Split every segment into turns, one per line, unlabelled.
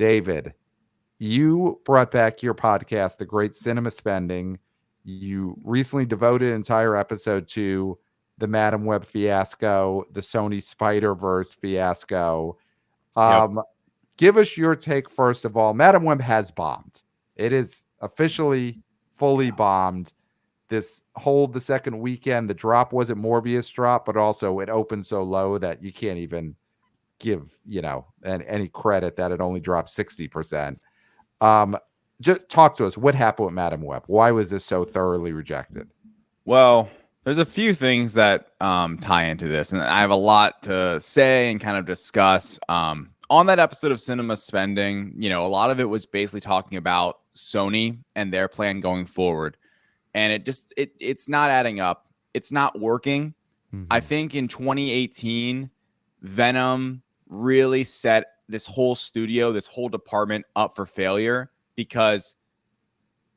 David, you brought back your podcast, The Great Cinema Spending. You recently devoted an entire episode to the Madam Web fiasco, the Sony Spider-Verse fiasco.
Yep.
Give us your take, first of all. Madam Web has bombed. It is officially fully bombed. This the second weekend, the drop wasn't Morbius drop, but also it opened so low that you can't even give, any credit that it only dropped 60%. Just talk to us. What happened with Madam Web? Why was this so thoroughly rejected?
Well, there's a few things that tie into this, and I have a lot to say and kind of discuss. On that episode of Cinema Spending, a lot of it was basically talking about Sony and their plan going forward. And it's not adding up. It's not working. Mm-hmm. I think in 2018, Venom really set this whole studio, this whole department up for failure, because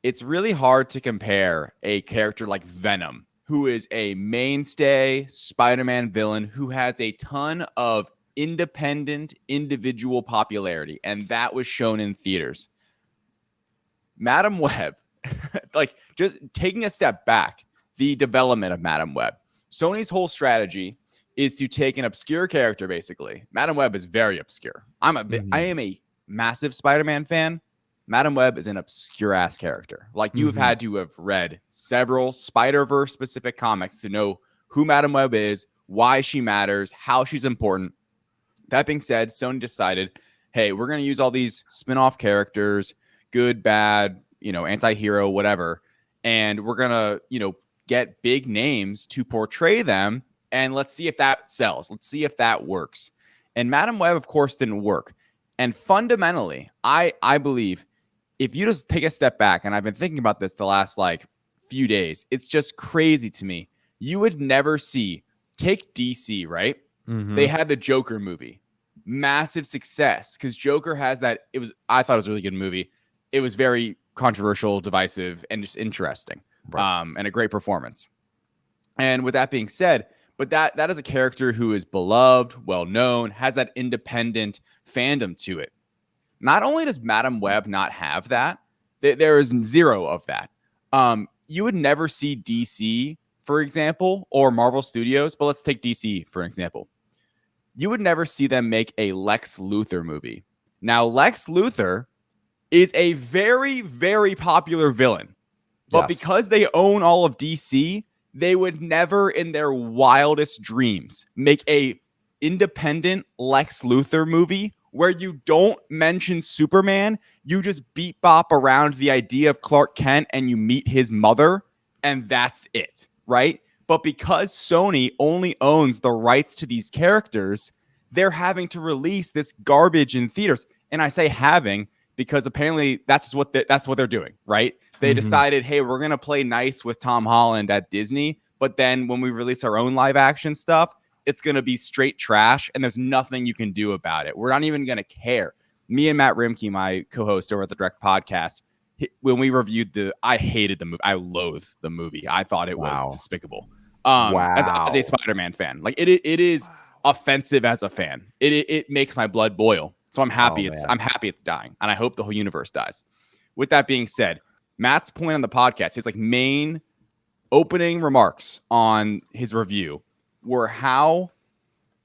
it's really hard to compare a character like Venom, who is a mainstay Spider-Man villain who has a ton of independent individual popularity, and that was shown in theaters. Madam Web, just taking a step back, the development of Madam Web, Sony's whole strategy is to take an obscure character. Basically, Madam Web is very obscure. I am a massive Spider-Man fan. Madam Web is an obscure ass character. You have had to have read several Spider-Verse specific comics to know who Madam Web is, why she matters, how she's important. That being said, Sony decided, hey, we're going to use all these spin-off characters, good, bad, anti-hero, whatever. And we're going to, get big names to portray them. And let's see if that sells. Let's see if that works. And Madam Web, of course, didn't work. And fundamentally, I believe if you just take a step back, and I've been thinking about this the last few days, it's just crazy to me. You would never take DC, right? Mm-hmm. They had the Joker movie. Massive success because Joker has that. I thought it was a really good movie. It was very controversial, divisive, and just interesting. Right. And a great performance. And with that being said, but that is a character who is beloved, well-known, has that independent fandom to it. Not only does Madam Web not have that, there is zero of that. You would never see DC, for example, or Marvel Studios, but let's take DC, for example. You would never see them make a Lex Luthor movie. Now, Lex Luthor is a very, very popular villain. But because they own all of DC, they would never in their wildest dreams make a independent Lex Luthor movie where you don't mention Superman. You just beat bop around the idea of Clark Kent and you meet his mother, and that's it, right? But because Sony only owns the rights to these characters, they're having to release this garbage in theaters. And I say having because apparently that's what they're doing, right? They decided, hey, we're going to play nice with Tom Holland at Disney. But then when we release our own live action stuff, it's going to be straight trash. And there's nothing you can do about it. We're not even going to care. Me and Matt Rimke, my co-host over at the Direct Podcast, when we reviewed I hated the movie. I loathed the movie. I thought it was despicable. As a Spider-Man fan, it is offensive as a fan. It makes my blood boil. So I'm happy I'm happy it's dying, and I hope the whole universe dies. With that being said, Matt's point on the podcast, his main opening remarks on his review were how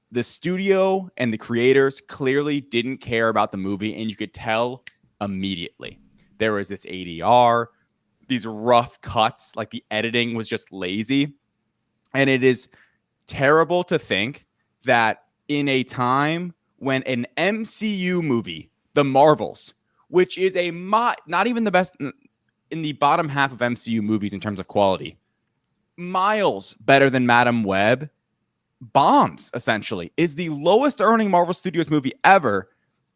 the studio and the creators clearly didn't care about the movie, and you could tell immediately. There was this ADR, these rough cuts, the editing was just lazy. And it is terrible to think that in a time when an MCU movie, The Marvels, which is not even the best in the bottom half of MCU movies in terms of quality, miles better than Madam Web, bombs, essentially, is the lowest earning Marvel Studios movie ever.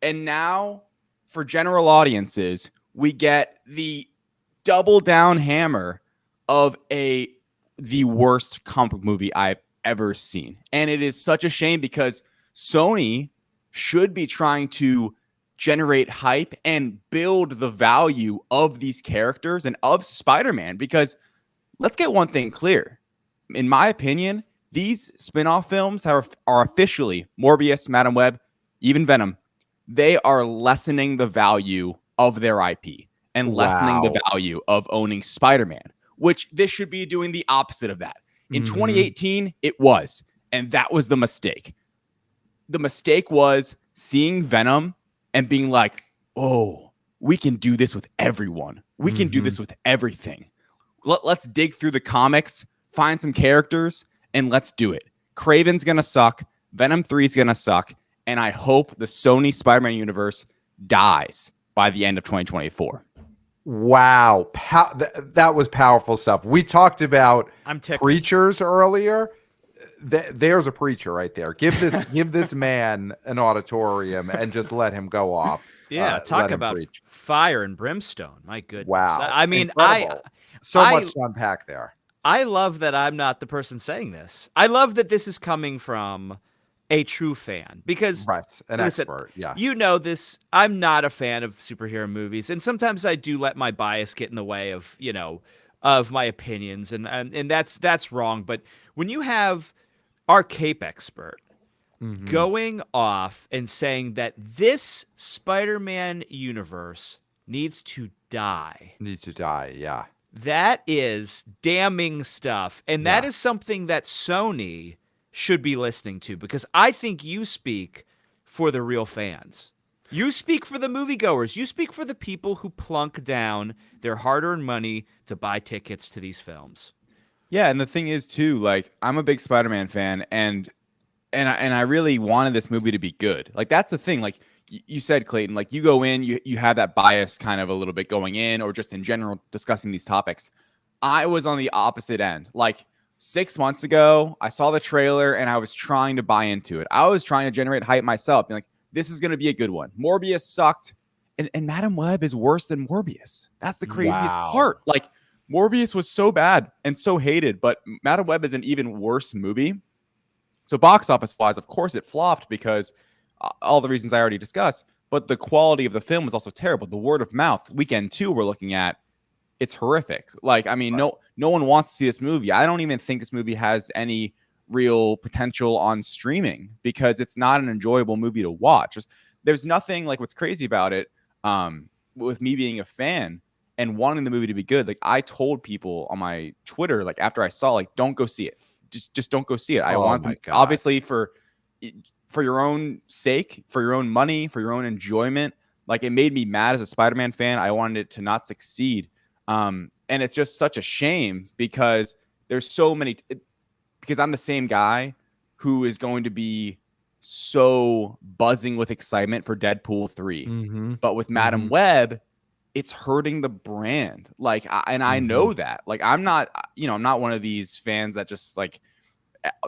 And now, for general audiences, we get the double down hammer of the worst comic book movie I've ever seen. And it is such a shame because Sony should be trying to generate hype and build the value of these characters and of Spider-Man, because let's get one thing clear. In my opinion, these spin-off films are officially Morbius, Madam Web, even Venom. they are lessening the value of their IP and lessening the
Wow.
value of owning Spider-Man, which this should be doing the opposite of that. In 2018, it was, and that was the mistake. The mistake was seeing Venom and being like, oh, we can do this with everyone. We can do this with everything. Let's dig through the comics, find some characters, and let's do it. Kraven's going to suck. Venom 3 is going to suck. And I hope the Sony Spider-Man universe dies by the end of 2024.
Wow. That was powerful stuff. We talked about preachers earlier. There's a preacher right there. Give this man an auditorium and just let him go off.
Yeah, talk about fire and brimstone. My goodness.
Wow.
I mean,
Incredible. So much to unpack there.
I love that I'm not the person saying this. I love that this is coming from a true fan, because
an expert. Yeah.
You know this. I'm not a fan of superhero movies, and sometimes I do let my bias get in the way of, of my opinions, and that's wrong. But when you have our Cape expert going off and saying that this Spider-Man universe needs to die.
Yeah.
That is damning stuff. And that is something that Sony should be listening to, because I think you speak for the real fans. You speak for the moviegoers. You speak for the people who plunk down their hard-earned money to buy tickets to these films.
Yeah, and the thing is too, like, I'm a big Spider-Man fan, and I really wanted this movie to be good. Like, that's the thing. Like you said, Clayton, like, you go in, you have that bias kind of a little bit going in, or just in general discussing these topics. I was on the opposite end. Like, 6 months ago, I saw the trailer and I was trying to buy into it. I was trying to generate hype myself, being like, this is going to be a good one. Morbius sucked, and Madam Web is worse than Morbius. That's the craziest part. Like, Morbius was so bad and so hated, but Madam Web is an even worse movie. So box office wise, of course, it flopped because all the reasons I already discussed, but the quality of the film was also terrible. The word of mouth, weekend 2 we're looking at, it's horrific. Like, I mean, no one wants to see this movie. I don't even think this movie has any real potential on streaming because it's not an enjoyable movie to watch. There's nothing, like, what's crazy about it, with me being a fan and wanting the movie to be good. Like, I told people on my Twitter, like, after I saw, like, don't go see it. Just don't go see it. I want them, obviously, for your own sake, for your own money, for your own enjoyment. Like, it made me mad as a Spider-Man fan. I wanted it to not succeed. And it's just such a shame because there's so many, because I'm the same guy who is going to be so buzzing with excitement for Deadpool 3. But with Madam Web, it's hurting the brand. Like, I know that. Like, I'm not one of these fans that just, like,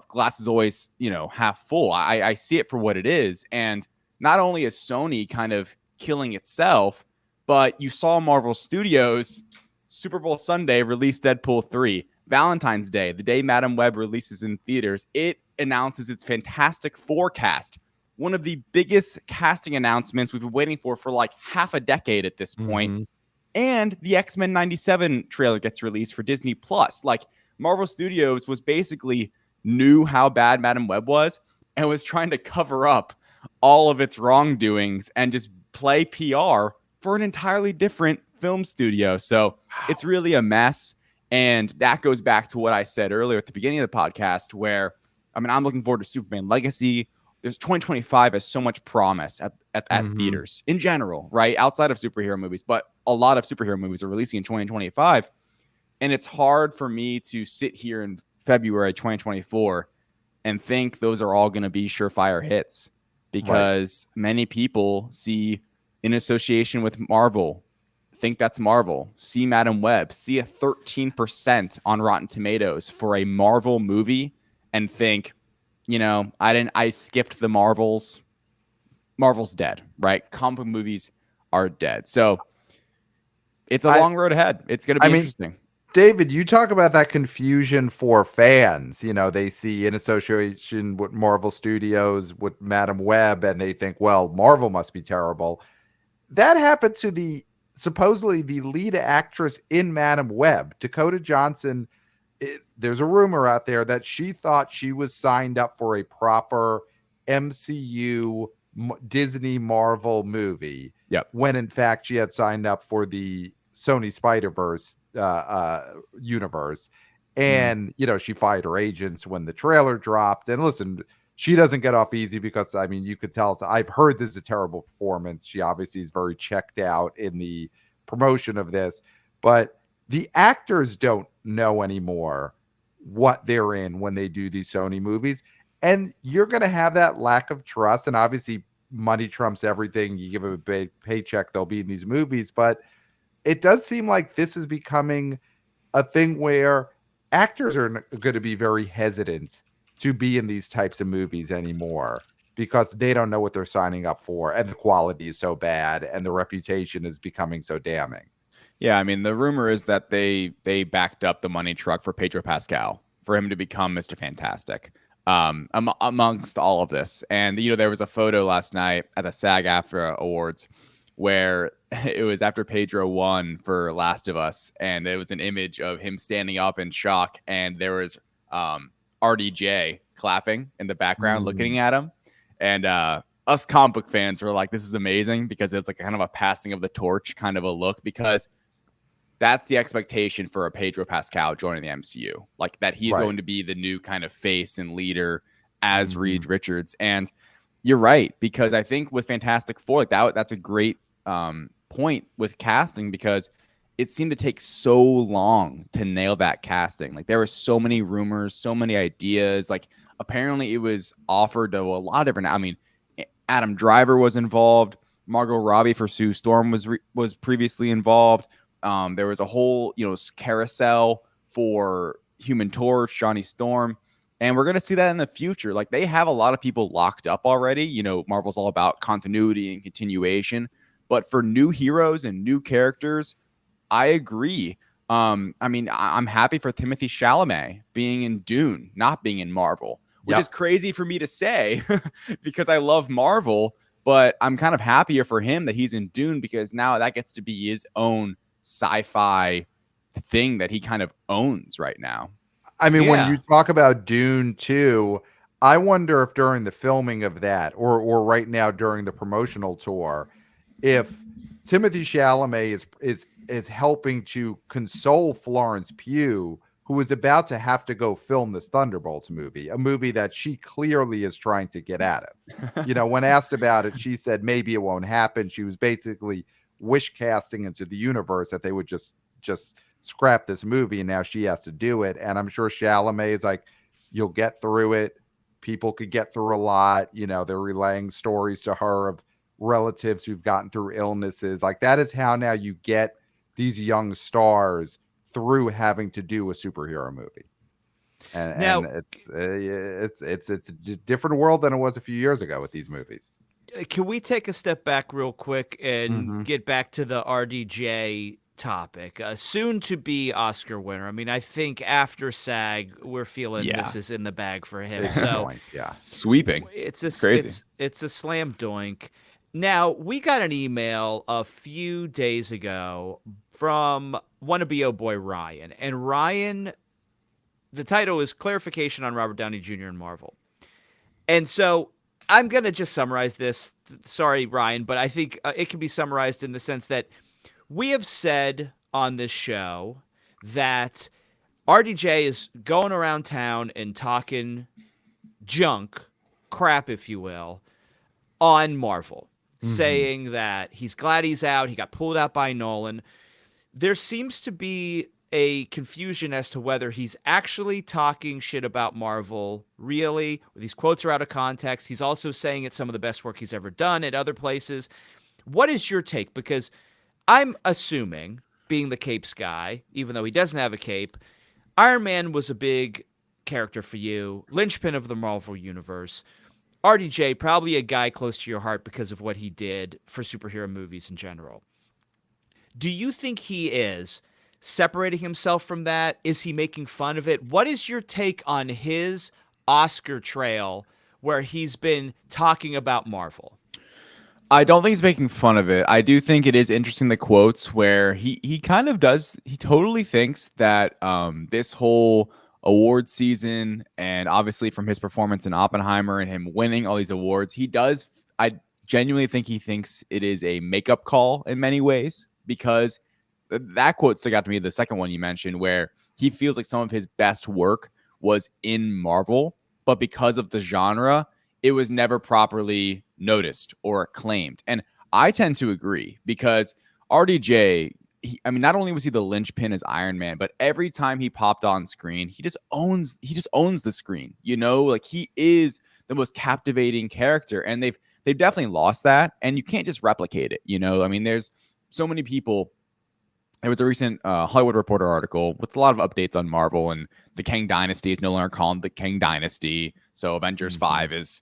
glass is always, half full. I see it for what it is. And not only is Sony kind of killing itself, but you saw Marvel Studios Super Bowl Sunday release Deadpool 3. Valentine's Day, the day Madam Web releases in theaters, it announces its Fantastic Four cast. One of the biggest casting announcements we've been waiting for like half a decade at this point. And the X-Men 97 trailer gets released for Disney Plus. Like, Marvel Studios was basically knew how bad Madam Web was and was trying to cover up all of its wrongdoings and just play PR for an entirely different film studio. So it's really a mess. And that goes back to what I said earlier at the beginning of the podcast, where, I mean, I'm looking forward to Superman Legacy. There's 2025 has so much promise at theaters in general, right? Outside of superhero movies, but a lot of superhero movies are releasing in 2025. And it's hard for me to sit here in February 2024 and think those are all going to be surefire hits, because many people see in association with Marvel, think that's Marvel, see Madam Web, see a 13% on Rotten Tomatoes for a Marvel movie and think, I skipped the Marvels. Marvel's dead, right? Comic book movies are dead. So it's a long road ahead. It's going to be interesting.
David, you talk about that confusion for fans. They see in association with Marvel Studios with Madam Web, and they think, well, Marvel must be terrible. That happened to supposedly the lead actress in Madam Web, Dakota Johnson. There's a rumor out there that she thought she was signed up for a proper MCU Disney Marvel movie.
Yep.
When in fact she had signed up for the Sony Spider-Verse universe. And, she fired her agents when the trailer dropped. And listen, she doesn't get off easy because, I mean, you could tell. I've heard this is a terrible performance. She obviously is very checked out in the promotion of this. But the actors don't know anymore what they're in when they do these Sony movies. And you're going to have that lack of trust. And obviously, money trumps everything. You give them a big paycheck, they'll be in these movies. But it does seem like this is becoming a thing where actors are going to be very hesitant to be in these types of movies anymore because they don't know what they're signing up for, and the quality is so bad and the reputation is becoming so damning.
Yeah, I mean, the rumor is that they backed up the money truck for Pedro Pascal for him to become Mr. Fantastic, amongst all of this. And, there was a photo last night at the SAG-AFTRA Awards where it was after Pedro won for Last of Us, and it was an image of him standing up in shock, and there was RDJ clapping in the background, looking at him. And us comic book fans were like, this is amazing, because it's like kind of a passing of the torch kind of a look, because that's the expectation for a Pedro Pascal joining the MCU, like that he's going to be the new kind of face and leader as Reed Richards. And you're right, because I think with Fantastic Four, like that's a great point with casting, because it seemed to take so long to nail that casting. Like there were so many rumors, so many ideas. Like apparently it was offered to a lot of different. I mean, Adam Driver was involved. Margot Robbie for Sue Storm was previously involved. There was a whole carousel for Human Torch, Johnny Storm. And we're going to see that in the future. Like they have a lot of people locked up already. Marvel's all about continuity and continuation. But for new heroes and new characters, I agree. I mean, I'm happy for Timothée Chalamet being in Dune, not being in Marvel, which is crazy for me to say because I love Marvel. But I'm kind of happier for him that he's in Dune, because now that gets to be his own sci-fi thing that he kind of owns right now.
I mean, when you talk about Dune 2, I wonder if during the filming of that or right now during the promotional tour, if Timothée Chalamet is helping to console Florence Pugh, who is about to have to go film this Thunderbolts movie, a movie that she clearly is trying to get out of. When asked about it, she said maybe it won't happen. She was basically wish casting into the universe that they would just scrap this movie, and now she has to do it. And I'm sure Chalamet is like, you'll get through it. People could get through a lot. They're relaying stories to her of relatives who've gotten through illnesses. Like that is how now you get these young stars through having to do a superhero movie. And it's a different world than it was a few years ago with these movies.
Can we take a step back real quick and get back to the RDJ topic? Soon to be Oscar winner. I mean, I think after SAG, we're feeling this is in the bag for him. So
sweeping.
It's a
crazy.
It's a slam dunk. Now, we got an email a few days ago from wannabe oh boy Ryan, and Ryan, the title is Clarification on Robert Downey Jr. and Marvel. And so I'm going to just summarize this. Sorry, Ryan, but I think it can be summarized in the sense that we have said on this show that RDJ is going around town and talking junk, crap, if you will, on Marvel, saying that he's glad he's out. He got pulled out by Nolan. There seems to be a confusion as to whether he's actually talking shit about Marvel, really. These quotes are out of context. He's also saying it's some of the best work he's ever done at other places. What is your take? Because I'm assuming, being the capes guy, even though he doesn't have a cape, Iron Man was a big character for you, linchpin of the Marvel Universe. RDJ, probably a guy close to your heart because of what he did for superhero movies in general. Do you think he is separating himself from that? Is he making fun of it? What is your take on his Oscar trail where he's been talking about Marvel?
I don't think he's making fun of it. I do think it is interesting, the quotes where he kind of does. He totally thinks that this whole award season, and obviously from his performance in Oppenheimer and him winning all these awards, he does. I genuinely think he thinks it is a makeup call in many ways, because that quote stuck out to me, the second one you mentioned, where he feels like some of his best work was in Marvel, but because of the genre, it was never properly noticed or acclaimed. And I tend to agree, because RDJ, not only was he the linchpin as Iron Man, but every time he popped on screen, he just owns the screen. Like, he is the most captivating character, and they've definitely lost that, and you can't just replicate it. There's so many people. There was a recent Hollywood Reporter article with a lot of updates on Marvel, and the Kang Dynasty is no longer called the Kang Dynasty. So Avengers 5 is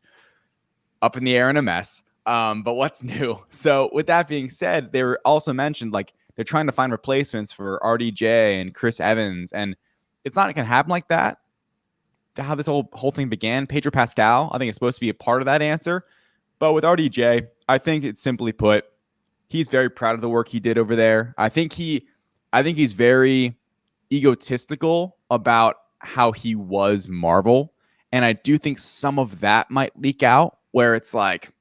up in the air and a mess. But what's new? So with that being said, they were also mentioned, like, they're trying to find replacements for RDJ and Chris Evans, and it's not going to happen like that. How this whole thing began, Pedro Pascal, I think, is supposed to be a part of that answer. But with RDJ, I think it's simply put, he's very proud of the work he did over there. I think he's very egotistical about how he was Marvel. And I do think some of that might leak out, where it's like,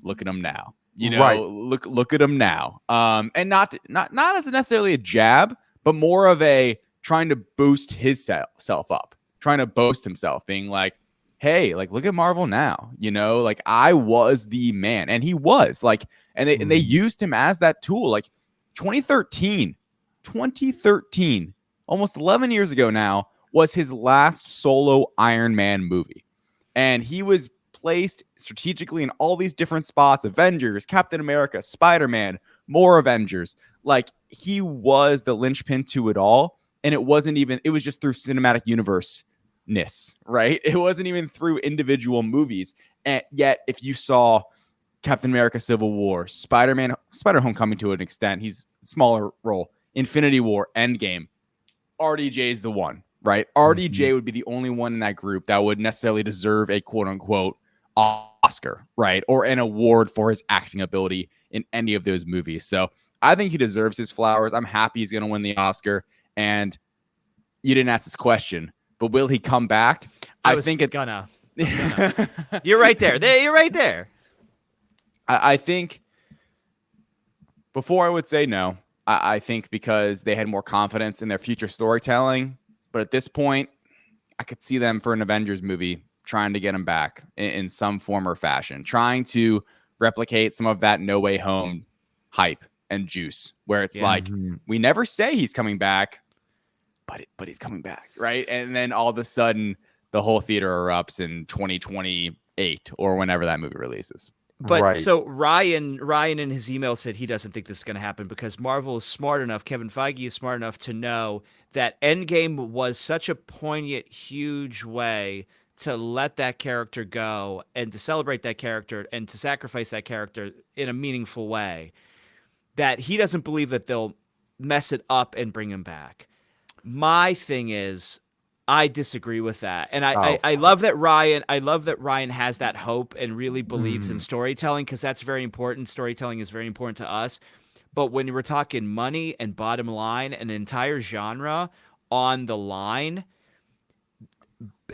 look at him now.
Right.
Look at him now. And not as necessarily a jab, but more of a trying to boost his self up, trying to boast himself, being like, hey, like, look at Marvel now. Like, I was the man. And he was, like, and they used him as that tool. Like, 2013, almost 11 years ago now, was his last solo Iron Man movie. And he was placed strategically in all these different spots: Avengers, Captain America, Spider-Man, more Avengers. Like, he was the linchpin to it all. And it was just through cinematic universe-ness, right? It wasn't even through individual movies. And yet, if you saw Captain America Civil War, Spider-Man Homecoming to an extent, he's a smaller role, Infinity War, Endgame, RDJ is the one, right? RDJ would be the only one in that group that would necessarily deserve a quote-unquote Oscar, right? Or an award for his acting ability in any of those movies. So I think he deserves his flowers. I'm happy he's going to win the Oscar. And you didn't ask this question, but will he come back?
I was gonna. You're right there. You're right there.
I think before I would say no, I think because they had more confidence in their future storytelling. But at this point, I could see them for an Avengers movie trying to get him back in some form or fashion, trying to replicate some of that No Way Home hype and juice, where it's like, we never say he's coming back, but he's coming back, right? And then all of a sudden, the whole theater erupts in 2028 or whenever that movie releases.
But so Ryan in his email said he doesn't think this is going to happen because Marvel is smart enough, Kevin Feige is smart enough to know that Endgame was such a poignant, huge way to let that character go and to celebrate that character and to sacrifice that character in a meaningful way, that he doesn't believe that they'll mess it up and bring him back. My thing is, I disagree with that. And I love that Ryan has that hope and really believes in storytelling, because that's very important. Storytelling is very important to us. But when we're talking money and bottom line, an entire genre on the line,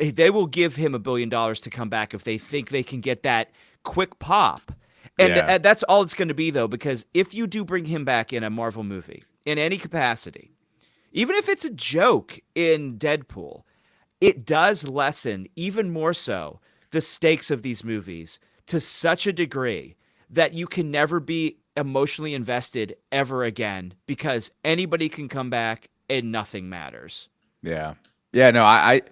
they will give him $1 billion to come back if they think they can get that quick pop. And that's all it's going to be, though, because if you do bring him back in a Marvel movie in any capacity, even if it's a joke in Deadpool, it does lessen even more so the stakes of these movies to such a degree that you can never be emotionally invested ever again, because anybody can come back and nothing matters.
Yeah. No, I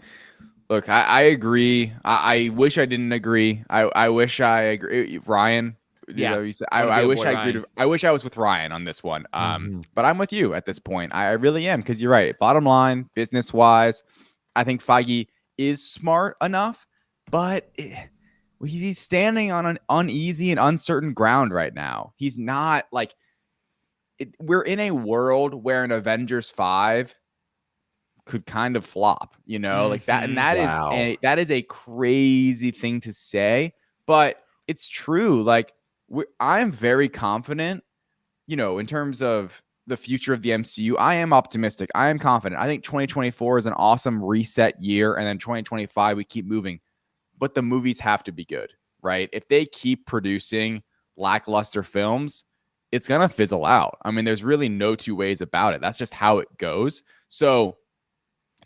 look, I agree. I wish I didn't agree. I wish I agree. Ryan, you said, I wish I agreed. I wish I was with Ryan on this one. But I'm with you at this point. I really am, because you're right. Bottom line, business wise, I think Feige is smart enough, but he's standing on an uneasy and uncertain ground right now. He's not like we're in a world where an Avengers 5 could kind of flop, like that. And that is a crazy thing to say, but it's true. Like, I'm very confident, in terms of the future of the MCU. I am optimistic. I am confident. I think 2024 is an awesome reset year. And then 2025, we keep moving. But the movies have to be good, right? If they keep producing lackluster films, it's going to fizzle out. I mean, there's really no two ways about it. That's just how it goes. So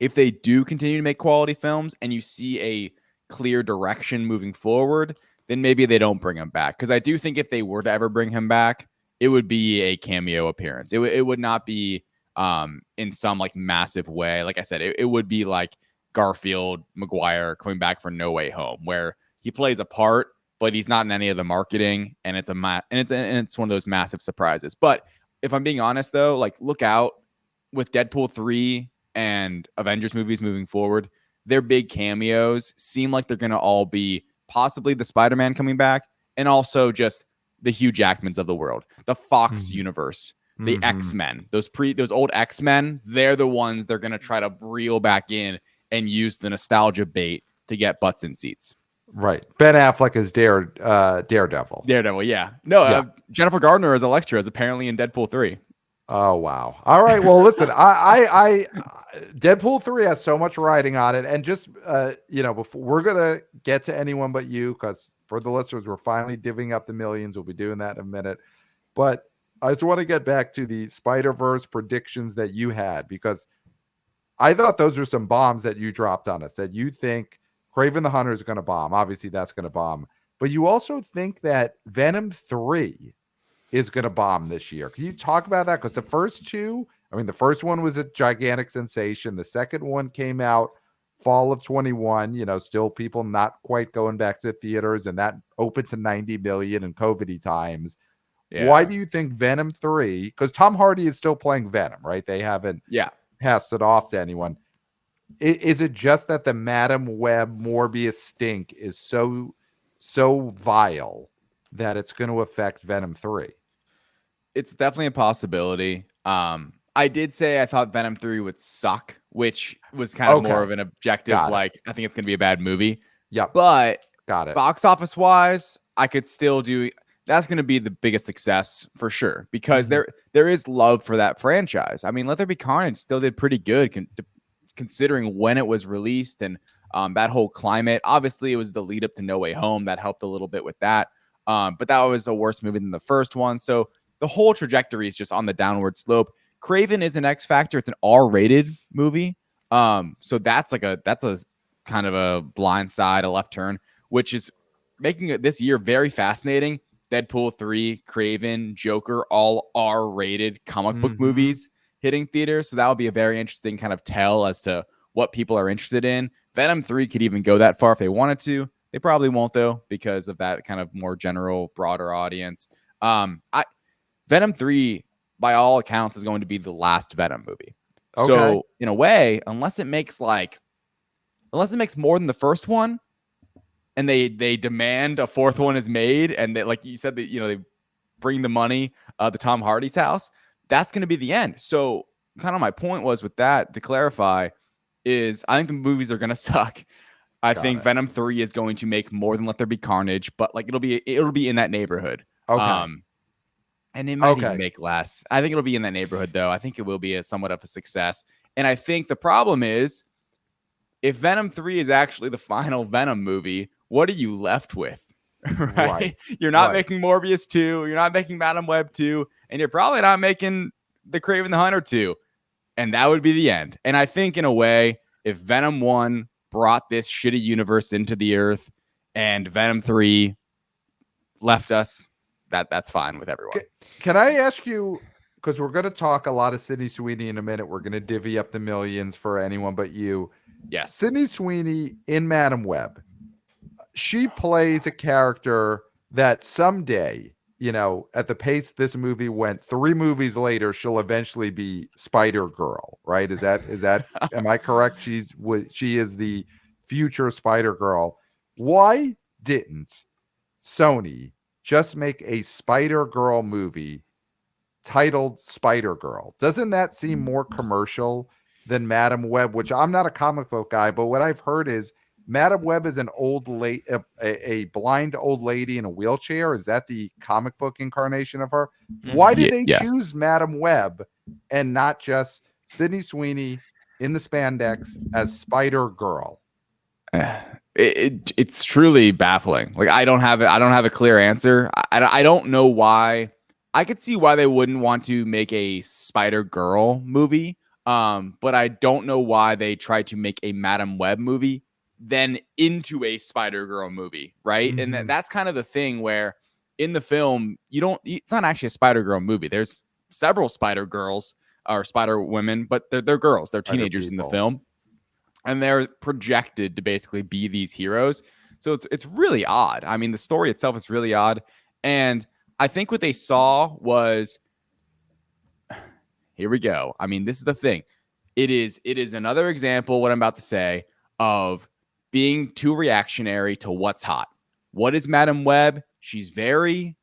if they do continue to make quality films and you see a clear direction moving forward, then maybe they don't bring him back. Because I do think if they were to ever bring him back, it would be a cameo appearance. It would not be in some like massive way. Like I said, it would be like Garfield McGuire coming back for No Way Home, where he plays a part, but he's not in any of the marketing, and it's it's one of those massive surprises. But if I'm being honest, though, like look out with Deadpool 3 and Avengers movies moving forward. Their big cameos seem like they're going to all be possibly the Spider-Man coming back, and also just the Hugh Jackmans of the world, the Fox universe, the X-Men, those old X-Men. They're the ones they're going to try to reel back in and use the nostalgia bait to get butts in seats.
Right. Ben Affleck is Daredevil.
Daredevil, yeah. No, Jennifer Gardner as Elektra is apparently in Deadpool 3.
Oh, wow. All right. Well, listen, I Deadpool 3 has so much riding on it. And just, before we're going to get to Anyone But You, because for the listeners, we're finally divvying up the millions. We'll be doing that in a minute. But I just want to get back to the Spider-Verse predictions that you had, because I thought those were some bombs that you dropped on us, that you think Kraven the Hunter is going to bomb. Obviously, that's going to bomb. But you also think that Venom 3 is going to bomb this year. Can you talk about that? Because the first two, the first one was a gigantic sensation. The second one came out fall of 21, still people not quite going back to theaters, and that opened to 90 million in COVID times. Yeah. Why do you think Venom 3, because Tom Hardy is still playing Venom, right? They haven't passed it off to anyone. Is it just that the Madam Web Morbius stink is so vile that it's going to affect Venom 3?
It's definitely a possibility. I did say I thought Venom 3 would suck, which was kind of more of an objective. I think it's going to be a bad movie.
Yeah.
But
got it.
Box office wise, I could still do. That's going to be the biggest success for sure, because there is love for that franchise. I mean, Let There Be Carnage still did pretty good considering when it was released and that whole climate. Obviously, it was the lead up to No Way Home that helped a little bit with that. But that was a worse movie than the first one. So the whole trajectory is just on the downward slope. Kraven is an X Factor. It's an R-rated movie. So that's a kind of a blind side, a left turn, which is making it this year very fascinating. Deadpool 3, Kraven, Joker, all R-rated comic book movies hitting theaters. So that would be a very interesting kind of tell as to what people are interested in. Venom 3 could even go that far if they wanted to. They probably won't, though, because of that kind of more general, broader audience. Venom 3, by all accounts, is going to be the last Venom movie. Okay. So in a way, unless it makes more than the first one, and they demand a fourth one is made, and they, like you said, that they bring the money to Tom Hardy's house, that's going to be the end. So kind of my point was with that, to clarify, is I think the movies are going to suck. I think Venom 3 is going to make more than Let There Be Carnage, but like it'll be in that neighborhood. Okay. And it might even make less. I think it'll be in that neighborhood, though. I think it will be somewhat of a success. And I think the problem is, if Venom 3 is actually the final Venom movie, what are you left with? Right? You're not making Morbius 2. You're not making Madam Web 2. And you're probably not making the Kraven the Hunter 2. And that would be the end. And I think, in a way, if Venom 1 brought this shitty universe into the earth and Venom 3 left us, that's fine with everyone.
Can I ask you, because we're going to talk a lot of Sydney Sweeney in a minute. We're going to divvy up the millions for Anyone But You.
Yes.
Sydney Sweeney in Madam Web, she plays a character that someday, at the pace this movie went, 3 movies later, she'll eventually be Spider-Girl, right? Is that am I correct? She is the future Spider-Girl. Why didn't Sony just make a Spider-Girl movie titled Spider-Girl? Doesn't that seem more commercial than Madam Web, which I'm not a comic book guy, but what I've heard is Madam Web is an old lady, a blind old lady in a wheelchair. Is that the comic book incarnation of her? Why did they choose Madam Web and not just Sydney Sweeney in the spandex as Spider-Girl?
It's truly baffling. Like I don't have a clear answer. I don't know why. I could see why they wouldn't want to make a Spider Girl movie. But I don't know why they tried to make a Madam Web movie then into a Spider Girl movie, right?
Mhm.
And that's kind of the thing where in the film it's not actually a Spider Girl movie. There's several Spider Girls or Spider Women, but they're girls. They're
Spider
teenagers in the
people.
film. And they're projected to basically be these heroes. So it's really odd. I mean, the story itself is really odd. And I think what they saw was, here we go. I mean, this is the thing. It is another example, what I'm about to say, of being too reactionary to what's hot. What is Madam Web? She's very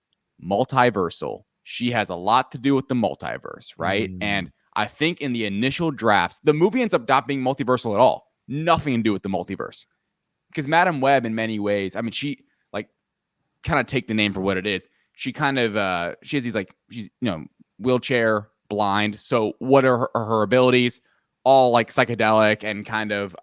multiversal. She has a lot to do with the multiverse, right? And I think in the initial drafts, the movie ends up not being multiversal at all. Nothing to do with the multiverse. Because Madam Web, in many ways, I mean, she like kind of take the name for what it is. She kind of she has these like she's wheelchair blind. So what are her abilities? All like psychedelic and kind of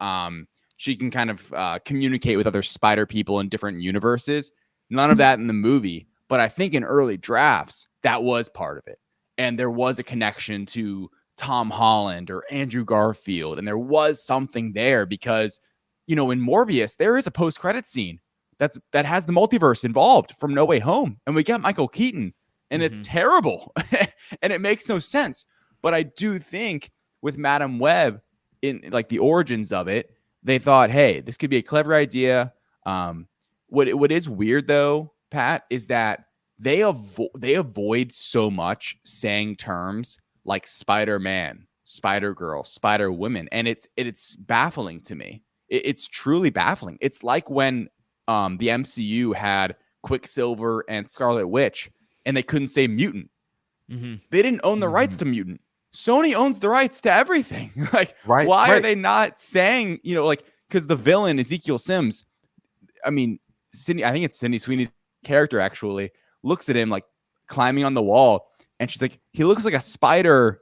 she can kind of communicate with other spider people in different universes. None of that in the movie, but I think in early drafts that was part of it, and there was a connection to Tom Holland or Andrew Garfield, and there was something there because in Morbius there is a post-credit scene that has the multiverse involved from No Way Home, and we got Michael Keaton, and it's terrible and it makes no sense. But I do think with Madam Web, in like the origins of it, they thought, hey, this could be a clever idea. What is weird though, Pat, is that they avoid so much saying terms like Spider-Man, Spider-Girl, Spider-Woman, and it's baffling to me. It's truly baffling. It's like when the MCU had Quicksilver and Scarlet Witch, and they couldn't say mutant. They didn't own the rights to mutant. Sony owns the rights to everything. Like, why are they not saying, because the villain, Ezekiel Sims, I mean, I think it's Sydney Sweeney's character actually, looks at him like climbing on the wall, and she's like, he looks like a spider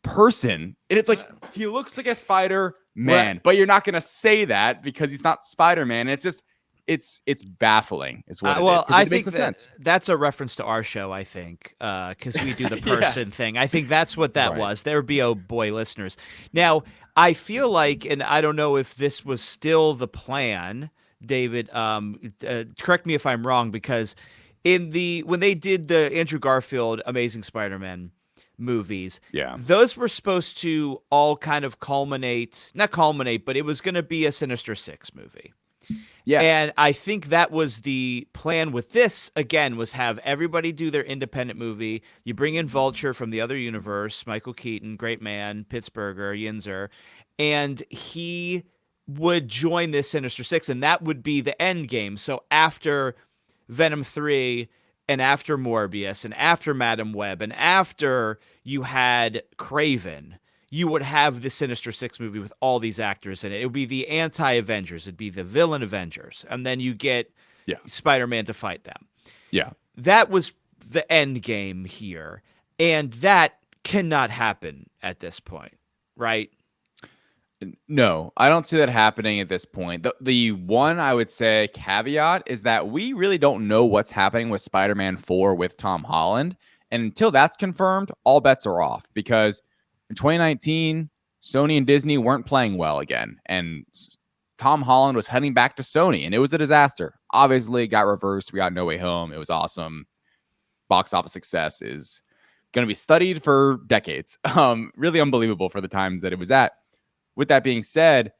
person. And it's like, he looks like a Spider Man, but you're not going to say that because he's not Spider-Man. It's just, it's baffling is what it is.
I
think makes no sense.
That's a reference to our show, I think, because we do the person thing. I think that's what that was. There would be boy listeners. Now, I feel like, and I don't know if this was still the plan, David, correct me if I'm wrong, because when they did the Andrew Garfield Amazing Spider-Man movies, those were supposed to all kind of not culminate, but it was going to be a Sinister Six movie. Yeah. And I think that was the plan with this, again, was have everybody do their independent movie. You bring in Vulture from the other universe, Michael Keaton, great man, Pittsburgher, Yinzer, and he would join this Sinister Six, and that would be the end game. So after Venom 3 and after Morbius and after Madam Web and after you had Kraven, you would have the Sinister Six movie with all these actors in it. It would be the anti-Avengers. It'd be the villain Avengers. And then you get Spider-Man to fight them. Yeah. That was the end game here. And that cannot happen at this point, right?
No, I don't see that happening at this point. The one I would say caveat is that we really don't know what's happening with Spider-Man 4 with Tom Holland. And until that's confirmed, all bets are off because in 2019, Sony and Disney weren't playing well again. And Tom Holland was heading back to Sony, and it was a disaster. Obviously, it got reversed. We got No Way Home. It was awesome. Box office success is going to be studied for decades. Really unbelievable for the times that it was at. With that being said,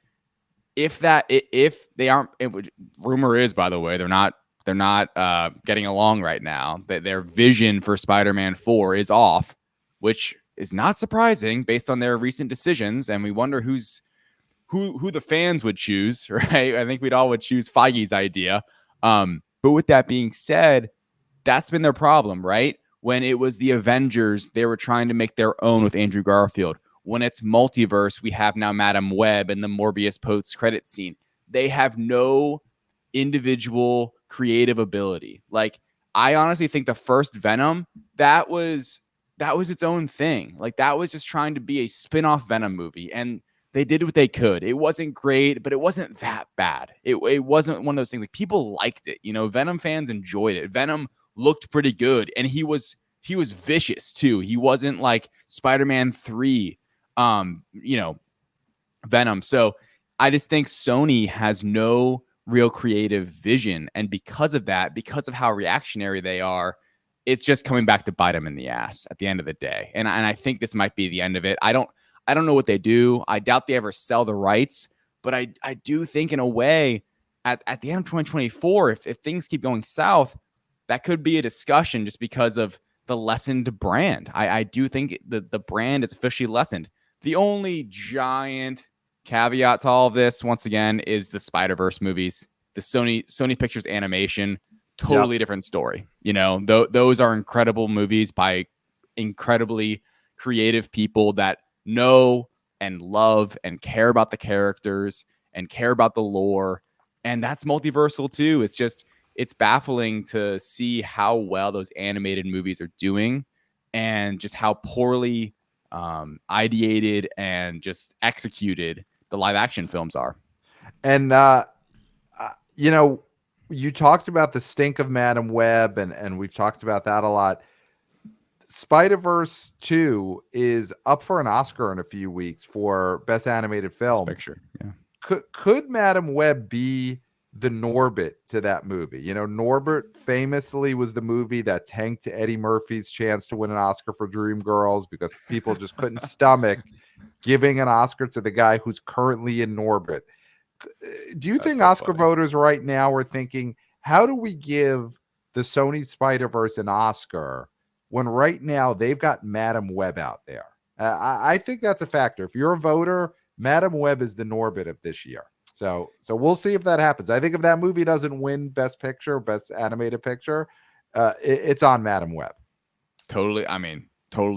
if they aren't, rumor is, by the way, they're not getting along right now. That their vision for Spider-Man 4 is off, which is not surprising based on their recent decisions. And we wonder who the fans would choose, right? I think we'd all would choose Feige's idea. But with that being said, that's been their problem, right? When it was the Avengers, they were trying to make their own with Andrew Garfield. When it's multiverse, we have now Madam Web and the Morbius post-credit scene. They have no individual creative ability. Like, I honestly think the first Venom, that was its own thing. Like, that was just trying to be a spin-off Venom movie. And they did what they could. It wasn't great, but it wasn't that bad. It wasn't one of those things like people liked it. Venom fans enjoyed it. Venom looked pretty good, and he was vicious too. He wasn't like Spider-Man 3, Venom. So I just think Sony has no real creative vision. And because of that, because of how reactionary they are, it's just coming back to bite them in the ass at the end of the day. And I think this might be the end of it. I don't know what they do. I doubt they ever sell the rights, but I do think in a way at the end of 2024, if things keep going south, that could be a discussion just because of the lessened brand. I do think the brand is officially lessened. The only giant caveat to all of this, once again, is the Spider-Verse movies, the Sony Pictures animation, totally different story. Those are incredible movies by incredibly creative people that know and love and care about the characters and care about the lore. And that's multiversal too. It's baffling to see how well those animated movies are doing and just how poorly ideated and just executed the live action films are.
And you talked about the stink of Madam Web, and we've talked about that a lot. Spider-Verse 2 is up for an Oscar in a few weeks for Best Animated Film.
Best Picture, yeah.
Could Madam Web be the Norbit to that movie? Norbit famously was the movie that tanked Eddie Murphy's chance to win an Oscar for Dreamgirls because people just couldn't stomach giving an Oscar to the guy who's currently in Norbit. Do you think Oscar voters right now are thinking, how do we give the Sony Spider-Verse an Oscar when right now they've got Madam Web out there? I think that's a factor. If you're a voter, Madam Web is the Norbit of this year. So we'll see if that happens. I think if that movie doesn't win Best Picture, Best Animated Picture, it's on Madam Web.
Totally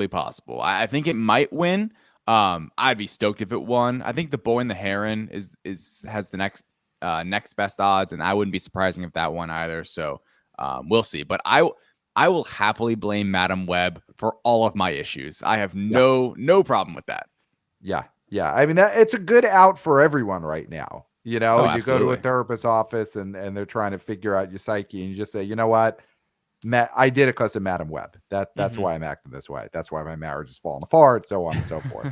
possible. I think it might win. I'd be stoked if it won. I think The Boy and the Heron has the next best odds, and I wouldn't be surprising if that won either. So we'll see. But I will happily blame Madam Web for all of my issues. I have no problem with that.
Yeah. I mean, it's a good out for everyone right now. You go to a therapist's office and they're trying to figure out your psyche, and you just say, you know what? I did it because of Madam Web. That's why I'm acting this way. That's why my marriage is falling apart, so on and so forth.